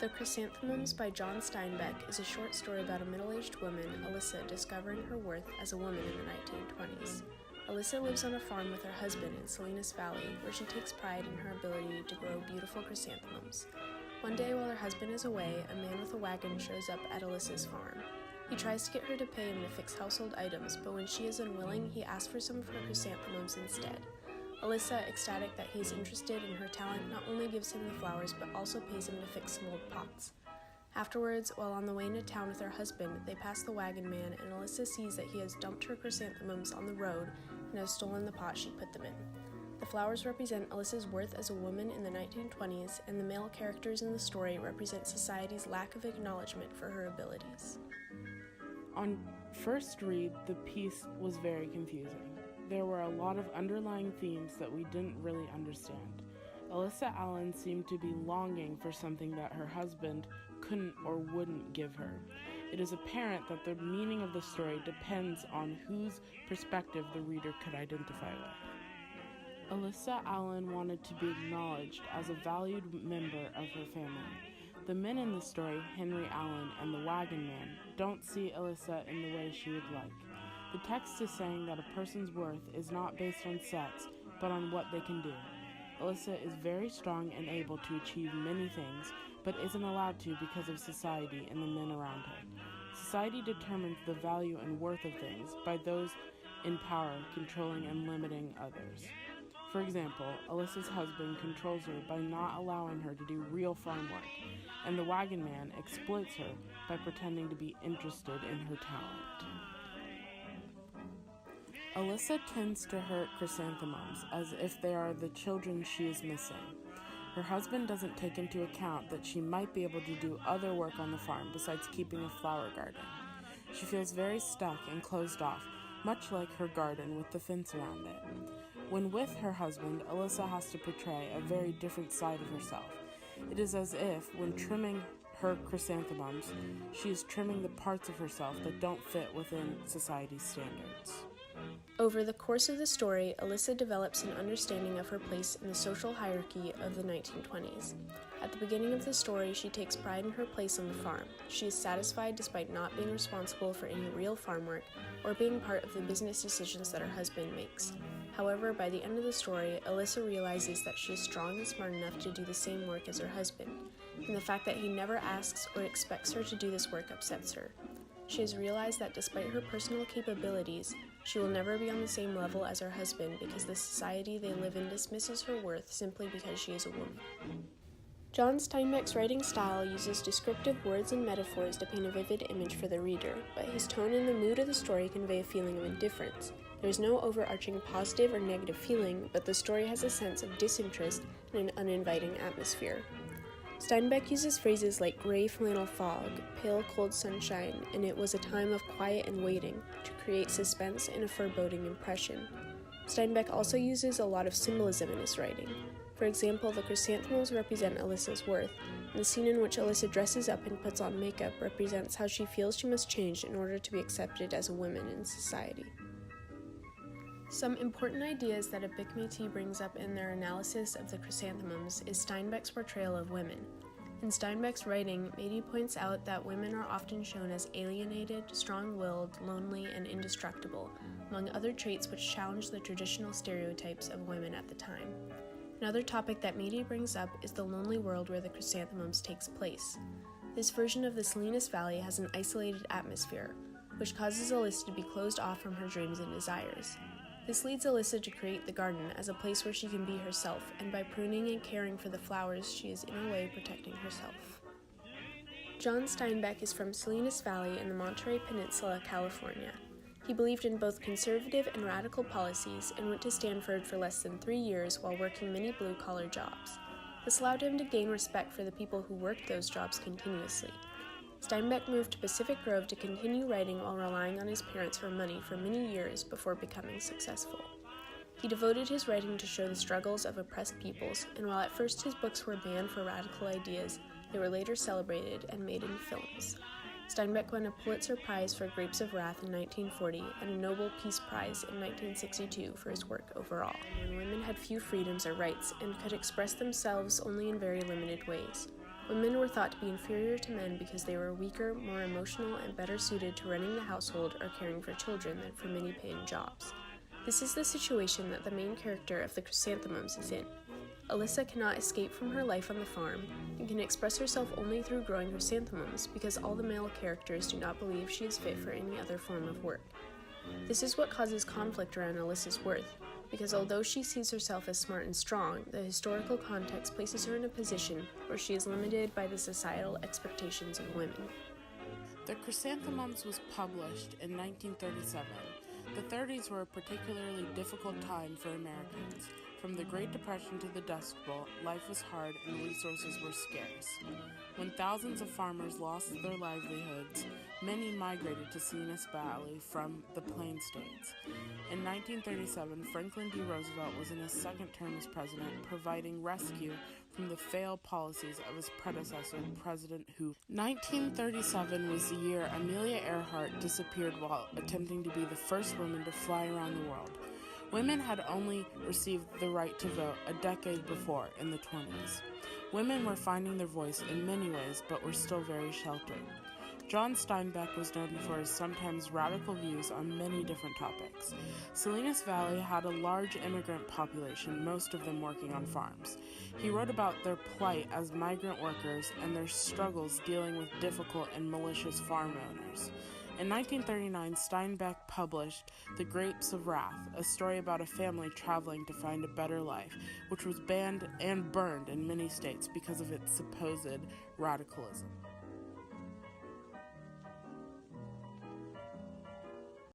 The Chrysanthemums by John Steinbeck is a short story about a middle-aged woman, Alyssa, discovering her worth as a woman in the 1920s. Alyssa lives on a farm with her husband in Salinas Valley, where she takes pride in her ability to grow beautiful chrysanthemums. One day while her husband is away, a man with a wagon shows up at Alyssa's farm. He tries to get her to pay him to fix household items, but when she is unwilling, he asks for some of her chrysanthemums instead. Alyssa, ecstatic that he is interested in her talent, not only gives him the flowers, but also pays him to fix some old pots. Afterwards, while on the way into town with her husband, they pass the wagon man, and Alyssa sees that he has dumped her chrysanthemums on the road and has stolen the pot she put them in. The flowers represent Alyssa's worth as a woman in the 1920s, and the male characters in the story represent society's lack of acknowledgement for her abilities. On first read, the piece was very confusing. There were a lot of underlying themes that we didn't really understand. Alyssa Allen seemed to be longing for something that her husband couldn't or wouldn't give her. It is apparent that the meaning of the story depends on whose perspective the reader could identify with. Alyssa Allen wanted to be acknowledged as a valued member of her family. The men in the story, Henry Allen and the wagon man, don't see Alyssa in the way she would like. The text is saying that a person's worth is not based on sex, but on what they can do. Alyssa is very strong and able to achieve many things, but isn't allowed to because of society and the men around her. Society determines the value and worth of things by those in power controlling and limiting others. For example, Alyssa's husband controls her by not allowing her to do real farm work, and the wagon man exploits her by pretending to be interested in her talent. Alyssa tends to hurt chrysanthemums as if they are the children she is missing. Her husband doesn't take into account that she might be able to do other work on the farm besides keeping a flower garden. She feels very stuck and closed off, much like her garden with the fence around it. When with her husband, Alyssa has to portray a very different side of herself. It is as if, when trimming her chrysanthemums, she is trimming the parts of herself that don't fit within society's standards. Over the course of the story, Alyssa develops an understanding of her place in the social hierarchy of the 1920s. At the beginning of the story, she takes pride in her place on the farm. She is satisfied despite not being responsible for any real farm work or being part of the business decisions that her husband makes. However, by the end of the story, Alyssa realizes that she is strong and smart enough to do the same work as her husband, and the fact that he never asks or expects her to do this work upsets her. She has realized that despite her personal capabilities, she will never be on the same level as her husband because the society they live in dismisses her worth simply because she is a woman. John Steinbeck's writing style uses descriptive words and metaphors to paint a vivid image for the reader, but his tone and the mood of the story convey a feeling of indifference. There is no overarching positive or negative feeling, but the story has a sense of disinterest and an uninviting atmosphere. Steinbeck uses phrases like gray flannel fog, pale cold sunshine, and it was a time of quiet and waiting to create suspense and a foreboding impression. Steinbeck also uses a lot of symbolism in his writing. For example, the chrysanthemums represent Alyssa's worth, and the scene in which Alyssa dresses up and puts on makeup represents how she feels she must change in order to be accepted as a woman in society. Some important ideas that a Bic Métis brings up in their analysis of the chrysanthemums is Steinbeck's portrayal of women. In Steinbeck's writing, Métis points out that women are often shown as alienated, strong-willed, lonely, and indestructible, among other traits which challenge the traditional stereotypes of women at the time. Another topic that Métis brings up is the lonely world where the chrysanthemums takes place. This version of the Salinas Valley has an isolated atmosphere, which causes Alyssa to be closed off from her dreams and desires. This leads Alyssa to create the garden as a place where she can be herself, and by pruning and caring for the flowers, she is in a way protecting herself. John Steinbeck is from Salinas Valley in the Monterey Peninsula, California. He believed in both conservative and radical policies and went to Stanford for less than 3 years while working many blue-collar jobs. This allowed him to gain respect for the people who worked those jobs continuously. Steinbeck moved to Pacific Grove to continue writing while relying on his parents for money for many years before becoming successful. He devoted his writing to show the struggles of oppressed peoples, and while at first his books were banned for radical ideas, they were later celebrated and made into films. Steinbeck won a Pulitzer Prize for Grapes of Wrath in 1940 and a Nobel Peace Prize in 1962 for his work overall, when women had few freedoms or rights and could express themselves only in very limited ways. Women were thought to be inferior to men because they were weaker, more emotional, and better suited to running the household or caring for children than for many paying jobs. This is the situation that the main character of the Chrysanthemums is in. Alyssa cannot escape from her life on the farm and can express herself only through growing chrysanthemums because all the male characters do not believe she is fit for any other form of work. This is what causes conflict around Alyssa's worth, because although she sees herself as smart and strong, the historical context places her in a position where she is limited by the societal expectations of women. The Chrysanthemums was published in 1937. The 30s were a particularly difficult time for Americans. From the Great Depression to the Dust Bowl, life was hard and resources were scarce. When thousands of farmers lost their livelihoods, many migrated to Salinas Valley from the Plain States. In 1937, Franklin D. Roosevelt was in his second term as president, providing rescue from the failed policies of his predecessor, President Hoover. 1937 was the year Amelia Earhart disappeared while attempting to be the first woman to fly around the world. Women had only received the right to vote a decade before, in the 20s. Women were finding their voice in many ways, but were still very sheltered. John Steinbeck was known for his sometimes radical views on many different topics. Salinas Valley had a large immigrant population, most of them working on farms. He wrote about their plight as migrant workers and their struggles dealing with difficult and malicious farm owners. In 1939, Steinbeck published The Grapes of Wrath, a story about a family traveling to find a better life, which was banned and burned in many states because of its supposed radicalism.